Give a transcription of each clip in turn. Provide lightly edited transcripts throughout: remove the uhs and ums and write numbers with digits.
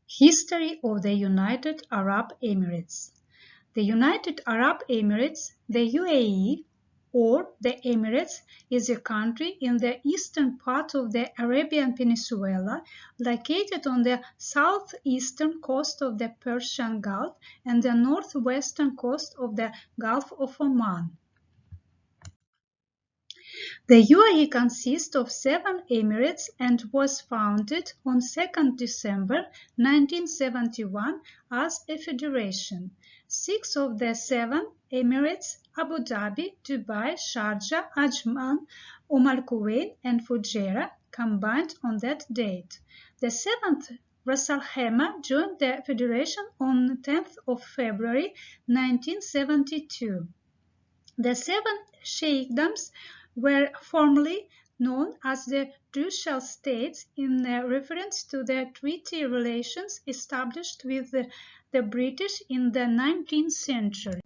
History of the United Arab Emirates. The United Arab Emirates, the UAE, or the Emirates, is a country in the eastern part of the Arabian Peninsula, located on the southeastern coast of the Persian Gulf and the northwestern coast of the Gulf of Oman. The UAE consists of 7 emirates and was founded on 2 December 1971 as a federation. 6 of the 7 emirates, Abu Dhabi, Dubai, Sharjah, Ajman, Al Kuwait, and Fujairah, combined on that date. The 7th, Ras Al Khaimah, joined the federation on 10th of February 1972. The 7 sheikdoms were formerly known as the Glacial States in reference to the treaty relations established with the British in the 19th century.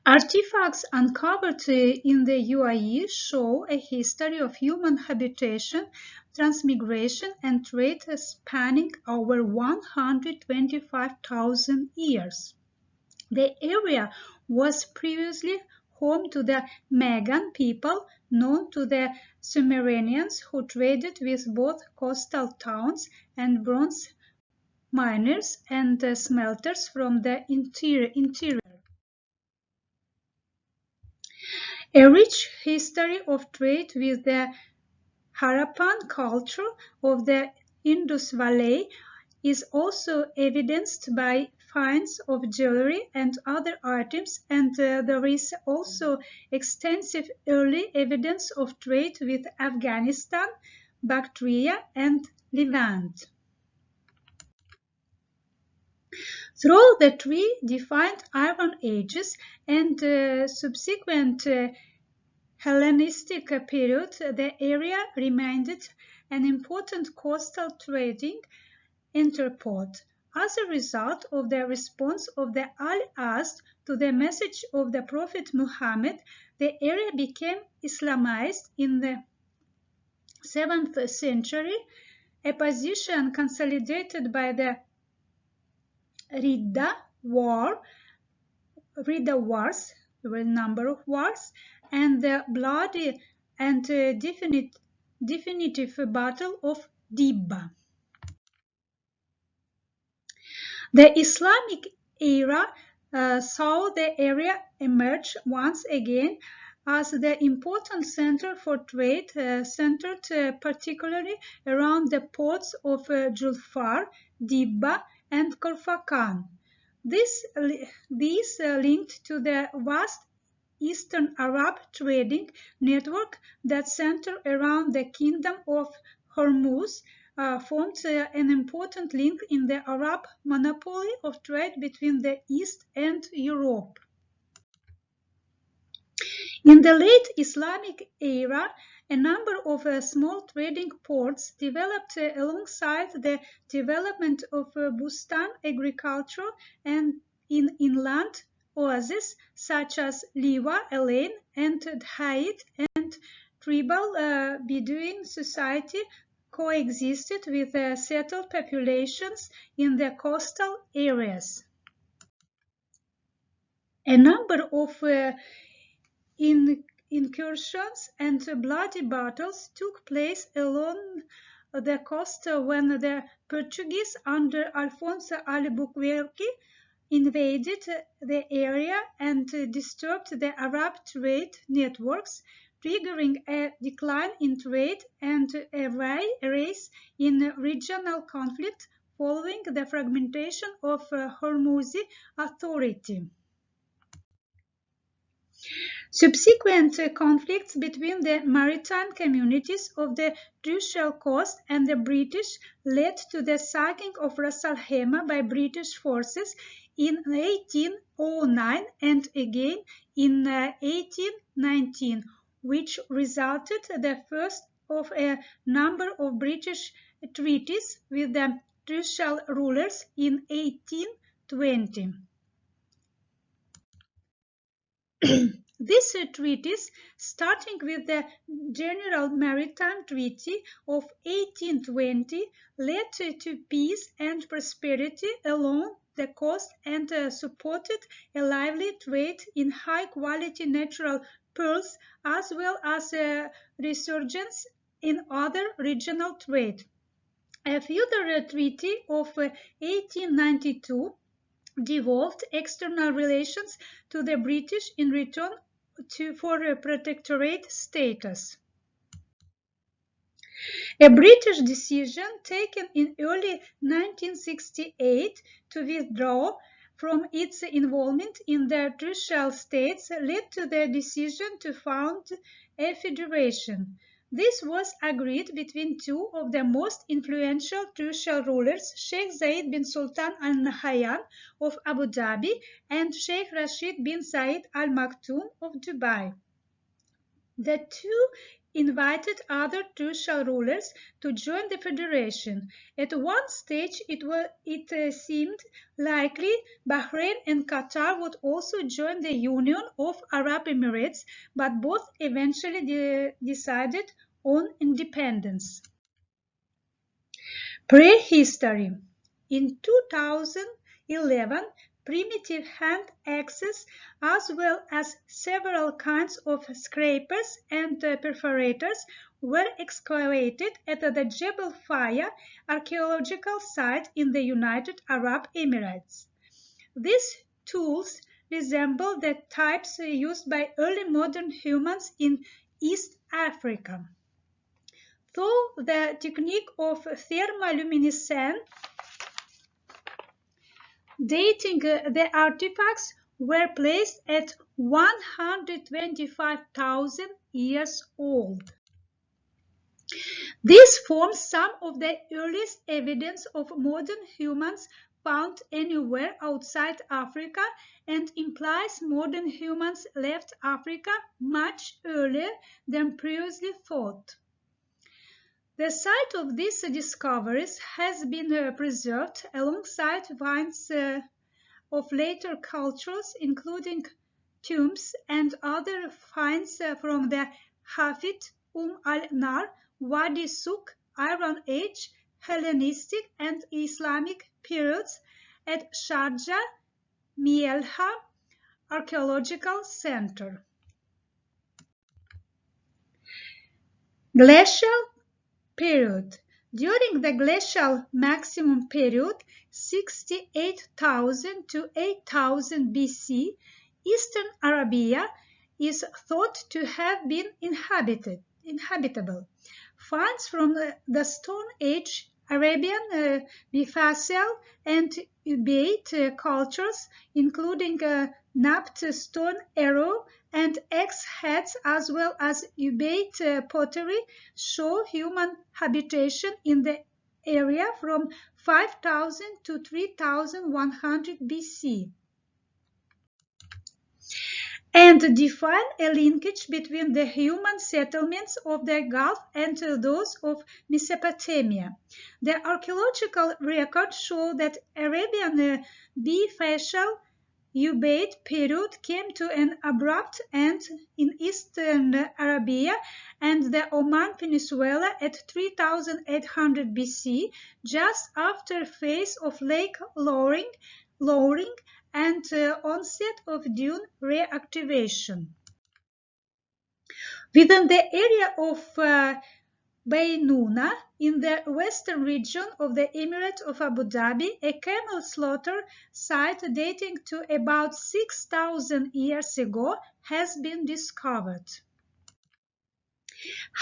Artifacts uncovered in the UAE show a history of human habitation, transmigration, and trade spanning over 125,000 years. The area was previously home to the Magan people, known to the Sumerians, who traded with both coastal towns and bronze miners and smelters from the interior. A rich history of trade with the Harappan culture of the Indus Valley is also evidenced by finds of jewelry and other items, and there is also extensive early evidence of trade with Afghanistan, Bactria, and Levant. Through the 3 defined Iron Ages and subsequent Hellenistic period, the area remained an important coastal trading entrepot. As a result of the response of the Al-Azd to the message of the Prophet Muhammad, the area became Islamized in the 7th century, a position consolidated by the Ridda Wars, there were a number of wars, and the bloody and definitive Battle of Dibba. The Islamic era saw the area emerge once again as the important center for trade, centered particularly around the ports of Julfar, Dibba, and Korfakan. These linked to the vast Eastern Arab trading network that centered around the Kingdom of Hormuz, formed an important link in the Arab monopoly of trade between the East and Europe. In the late Islamic era, a number of small trading ports developed alongside the development of Bustan agriculture and in inland oases such as Liwa, Elaine, and Dhait, and tribal Bedouin society coexisted with settled populations in the coastal areas. A number of incursions and bloody battles took place along the coast when the Portuguese under Alfonso Albuquerque invaded the area and disturbed the Arab trade networks, triggering a decline in trade and a rise in regional conflict following the fragmentation of Hormuzi authority. Subsequent conflicts between the maritime communities of the Glacial Coast and the British led to the sacking of Ras Al Khaimah by British forces in 1809 and again in 1819, which resulted the first of a number of British treaties with the Glacial rulers in 1820. These treaties, starting with the General Maritime Treaty of 1820, led to peace and prosperity along the coast and supported a lively trade in high-quality natural pearls as well as a resurgence in other regional trade. A further treaty of 1892 devolved external relations to the British in return for a protectorate status. A British decision taken in early 1968 to withdraw from its involvement in the Trucial states led to the decision to found a federation. This was agreed between two of the most influential Trucial rulers, Sheikh Zayed bin Sultan Al Nahyan of Abu Dhabi and Sheikh Rashid bin Zayed Al Maktoum of Dubai. The two invited other Trucial rulers to join the federation. At one stage, it seemed likely Bahrain and Qatar would also join the Union of Arab Emirates, but both eventually decided on independence. Prehistory. In 2011, primitive hand axes as well as several kinds of scrapers and perforators were excavated at the Jebel Faya archaeological site in the United Arab Emirates. These tools resemble the types used by early modern humans in East Africa. Though the technique of thermoluminescence dating the artifacts were placed at 125,000 years old. This forms some of the earliest evidence of modern humans found anywhere outside Africa and implies modern humans left Africa much earlier than previously thought. The site of these discoveries has been preserved alongside finds of later cultures, including tombs and other finds from the Hafid, al-Nar, Wadi Suk, Iron Age, Hellenistic and Islamic periods at Sharjah Mielha Archaeological Center. Glacial Period. During the glacial maximum period, 68,000 to 8,000 BC, Eastern Arabia is thought to have been inhabitable. Finds from the Stone Age, Arabian Bifacial and Ubaid cultures, including Napt stone arrow and axe heads as well as Ubaid pottery, show human habitation in the area from 5,000 to 3,100 BC. And define a linkage between the human settlements of the Gulf and those of Mesopotamia. The archaeological records show that Arabian Bifacial Ubaid period came to an abrupt end in Eastern Arabia and the Oman Peninsula at 3800 BC, just after phase of lake lowering and onset of dune reactivation. Within the area of Baynuna, in the western region of the Emirate of Abu Dhabi, a camel slaughter site dating to about 6,000 years ago has been discovered.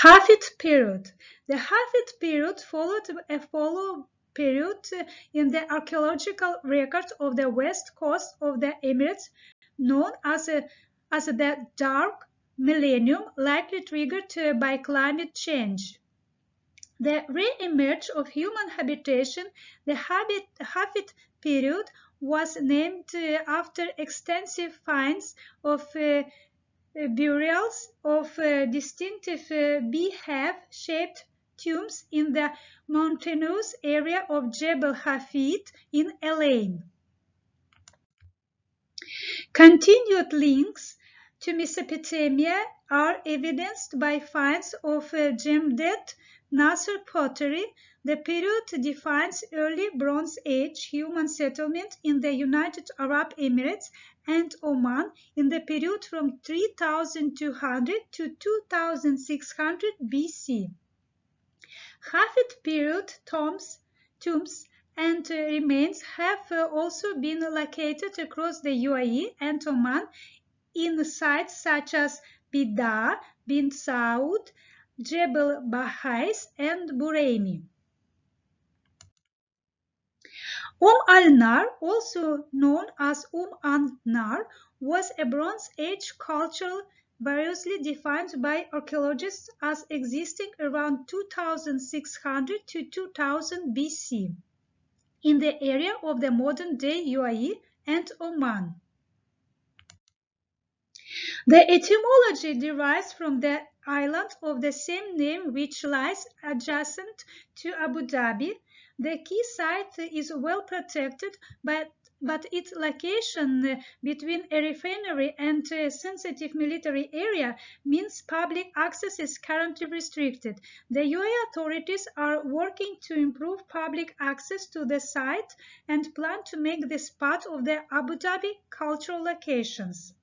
Hafid period. The Hafid period followed a follow period in the archaeological record of the west coast of the Emirates known as the Dark Millennium, likely triggered by climate change. The re-emerge of human habitation, the Hafid period, was named after extensive finds of burials of distinctive beehive-shaped tombs in the mountainous area of Jebel Hafid in Elaine. Continued links to Mesopotamia are evidenced by finds of Jemdet Nasser pottery. The period defines early Bronze Age human settlement in the United Arab Emirates and Oman in the period from 3200 to 2600 BC. Hafid period tombs and remains have also been located across the UAE and Oman in sites such as Bida, Bin Saud, Jebel Bahais, and Buraimi. al-Nar, also known as an-Nar, was a Bronze Age culture variously defined by archaeologists as existing around 2600 to 2000 BC in the area of the modern-day UAE and Oman. The etymology derives from the island of the same name which lies adjacent to Abu Dhabi. The key site is well protected, but its location between a refinery and a sensitive military area means public access is currently restricted. The UAE authorities are working to improve public access to the site and plan to make this part of the Abu Dhabi cultural locations.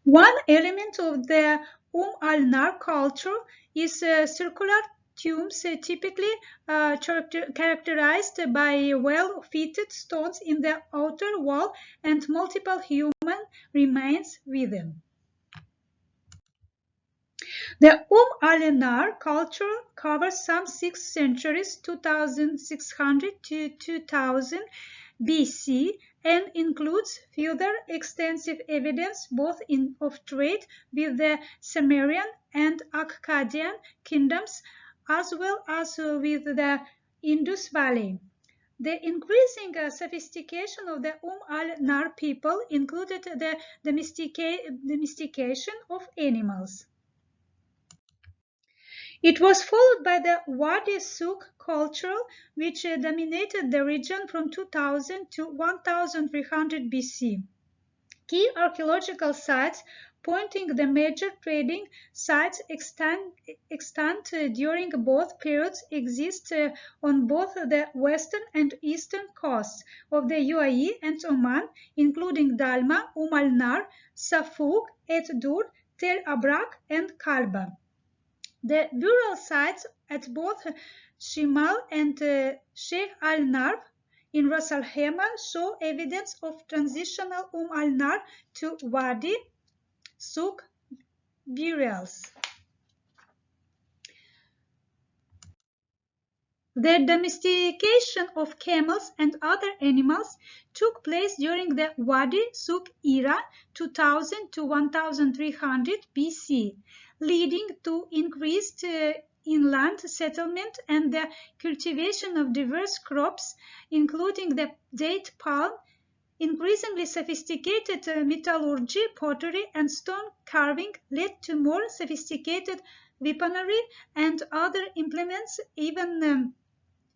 One element of the al-Nar culture is circular tombs, typically characterized by well-fitted stones in the outer wall and multiple human remains within. The al-Nar culture covers some 6 centuries, 2600 to 2000 BC, and includes further extensive evidence both of trade with the Sumerian and Akkadian kingdoms as well as with the Indus Valley. The increasing sophistication of the al-Nar people included the domestication of animals. It was followed by the Wadi Souk culture, which dominated the region from 2000 to 1300 BC. Key archaeological sites pointing the major trading sites extant during both periods exist on both the western and eastern coasts of the UAE and Oman, including Dalma, al-Nar, Safuk, Dur, Tel Abrak, and Kalba. The burial sites at both Shimal and Sheikh al-Narb in Ras Al Khaimah show evidence of transitional al-Nar to Wadi Souk burials. The domestication of camels and other animals took place during the Wadi Souk era, 2000 to 1300 BC, leading to increased inland settlement and the cultivation of diverse crops, including the date palm. Increasingly sophisticated metallurgy, pottery, and stone carving led to more sophisticated weaponry and other implements, even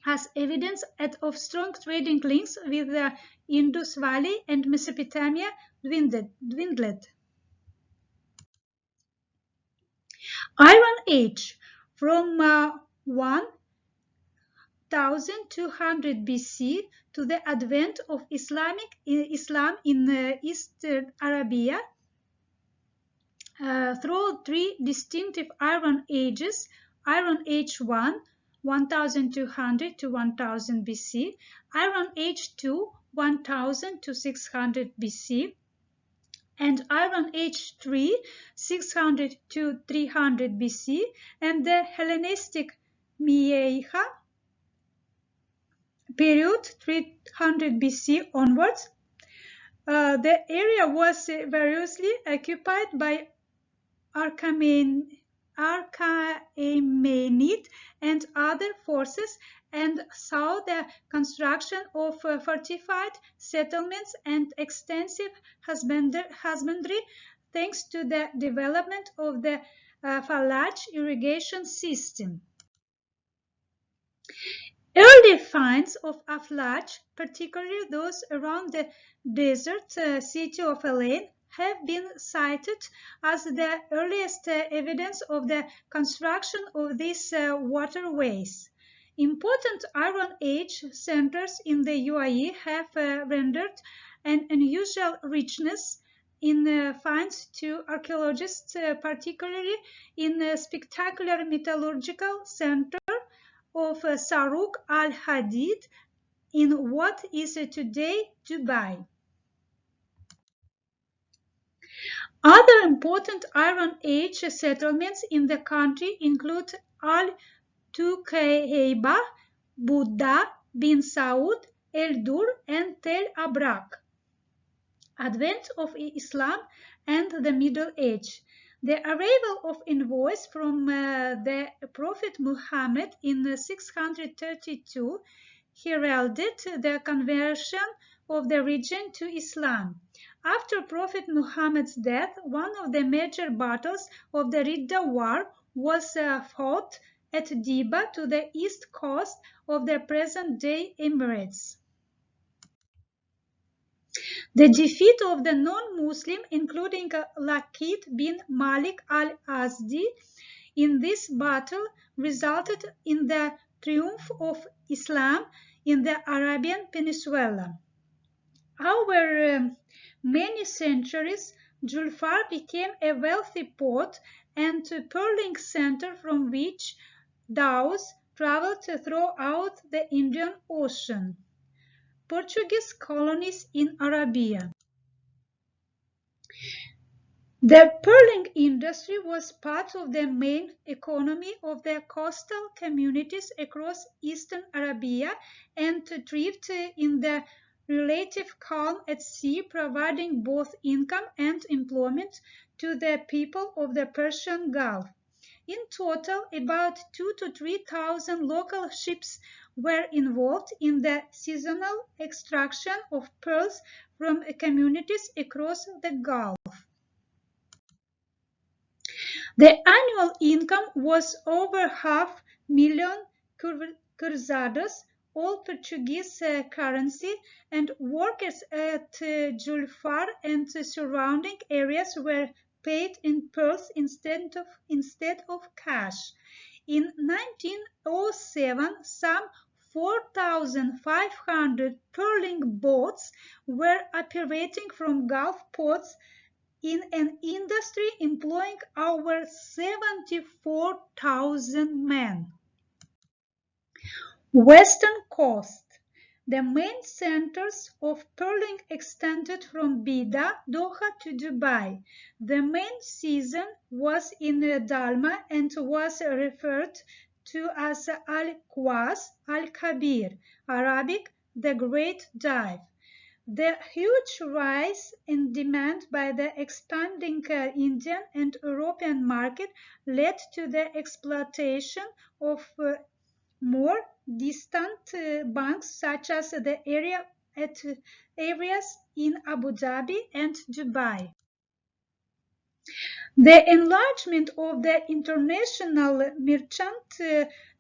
as evidence of strong trading links with the Indus Valley and Mesopotamia dwindled. Iron Age from 1200 BC to the advent of Islam in East Arabia through 3 distinctive Iron Ages: Iron Age 1, 1200 to 1000 BC, Iron Age 2, 1000 to 600 BC, and Iron Age 3, 600 to 300 BC, and the Hellenistic Mieha period, 300 BC onwards. The area was variously occupied by Achaemenid and other forces and saw the construction of fortified settlements and extensive husbandry thanks to the development of the Falaj irrigation system. Early finds of Aflach, particularly those around the desert city of Elaine, have been cited as the earliest evidence of the construction of these waterways. Important Iron Age centers in the UAE have rendered an unusual richness in finds to archaeologists, particularly in the spectacular metallurgical center of Saruq al-Hadid in what is today Dubai. Other important Iron Age settlements in the country include Al-Tuqayba, Buddha, Bin Saud, El-Dur, and Tel Abrak. Advent of Islam and the Middle Age. The arrival of envoys from the Prophet Muhammad in 632 heralded the conversion of the region to Islam. After Prophet Muhammad's death, one of the major battles of the Ridda War was fought at Diba to the east coast of the present-day Emirates. The defeat of the non-Muslim, including Laqit bin Malik al-Azdi, in this battle resulted in the triumph of Islam in the Arabian Peninsula. Over many centuries, Julfar became a wealthy port and pearling center from which dhows traveled throughout the Indian Ocean. Portuguese colonies in Arabia. The pearling industry was part of the main economy of the coastal communities across eastern Arabia and thrived in the relative calm at sea, providing both income and employment to the people of the Persian Gulf. In total, about 2,000 to 3,000 local ships were involved in the seasonal extraction of pearls from communities across the Gulf. The annual income was over 500,000 cruzados, all Portuguese currency, and workers at Julfar and the surrounding areas were paid in pearls instead of cash. In 1907, some 4,500 pearling boats were operating from Gulf ports in an industry employing over 74,000 men. Western Coast. The main centers of pearling extended from Bida, Doha to Dubai. The main season was in Dalma and was referred to as Al-Qwas Al-Kabir, Arabic, the Great Dive. The huge rise in demand by the expanding Indian and European market led to the exploitation of more distant banks, such as the areas in Abu Dhabi and Dubai. The enlargement of the international merchant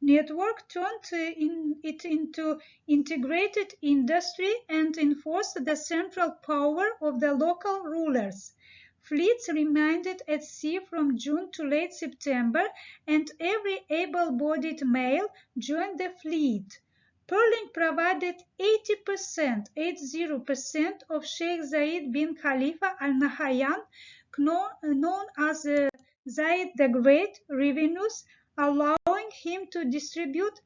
network turned it into integrated industry and enforced the central power of the local rulers. Fleets remained at sea from June to late September, and every able-bodied male joined the fleet. Pearling provided 80% of Sheikh Zayed bin Khalifa Al Nahyan, known as Zayed the Great, revenues, allowing him to distribute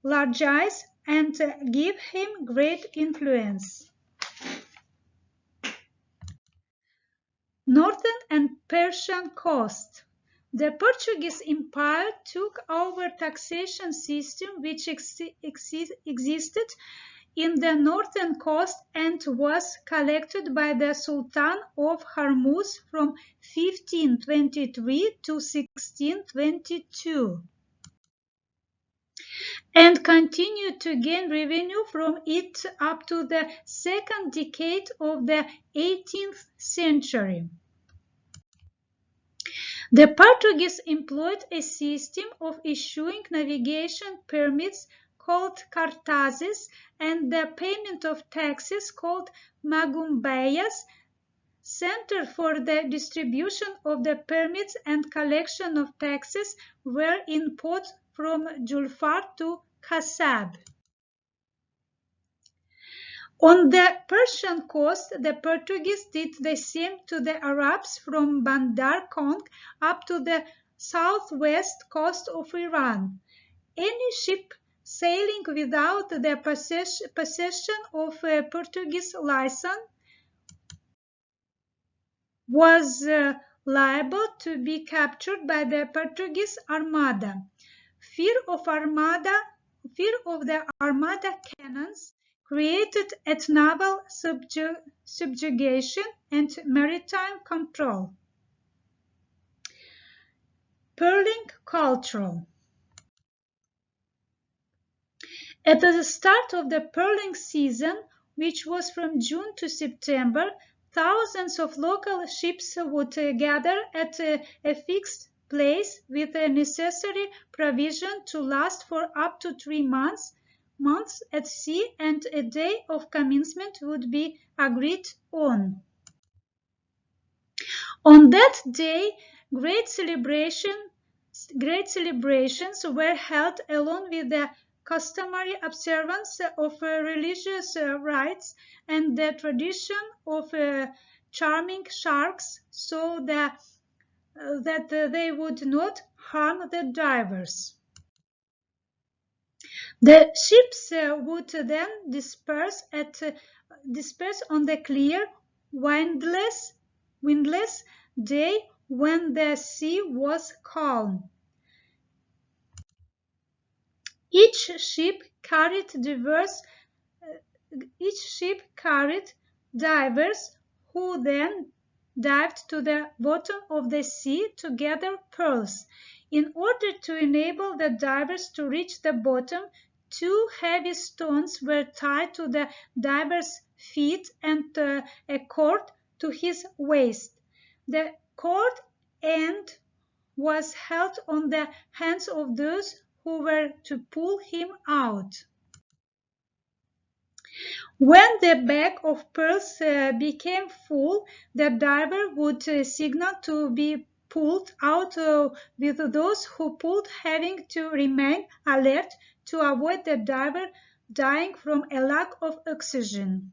largesse and give him great influence. Northern and Persian coast. The Portuguese Empire took over taxation system which existed in the northern coast and was collected by the Sultan of Hormuz from 1523 to 1622 and continued to gain revenue from it up to the second decade of the 18th century. The Portuguese employed a system of issuing navigation permits called kartazes and the payment of taxes called magumbayas, center for the distribution of the permits and collection of taxes were in ports from Julfar to Kasab. On the Persian coast, the Portuguese did the same to the Arabs from Bandar Kong up to the southwest coast of Iran. Any ship sailing without the possession of a Portuguese license was liable to be captured by the Portuguese Armada. Fear of the Armada cannons created at naval subjugation and maritime control. Pearling culture. At the start of the pearling season, which was from June to September, thousands of local ships would gather at a fixed place with a necessary provision to last for up to 3 months at sea, and a day of commencement would be agreed on. On that day, great celebrations were held along with the customary observance of religious rites and the tradition of charming sharks so that they would not harm the divers. The ships would then disperse on the clear, windless day when the sea was calm. Each ship carried divers who then dived to the bottom of the sea to gather pearls. In order to enable the divers to reach the bottom, 2 heavy stones were tied to the diver's feet and a cord to his waist. The cord end was held on the hands of those who were to pull him out. When the bag of pearls became full, the diver would signal to be pulled out, with those who pulled having to remain alert to avoid the diver dying from a lack of oxygen.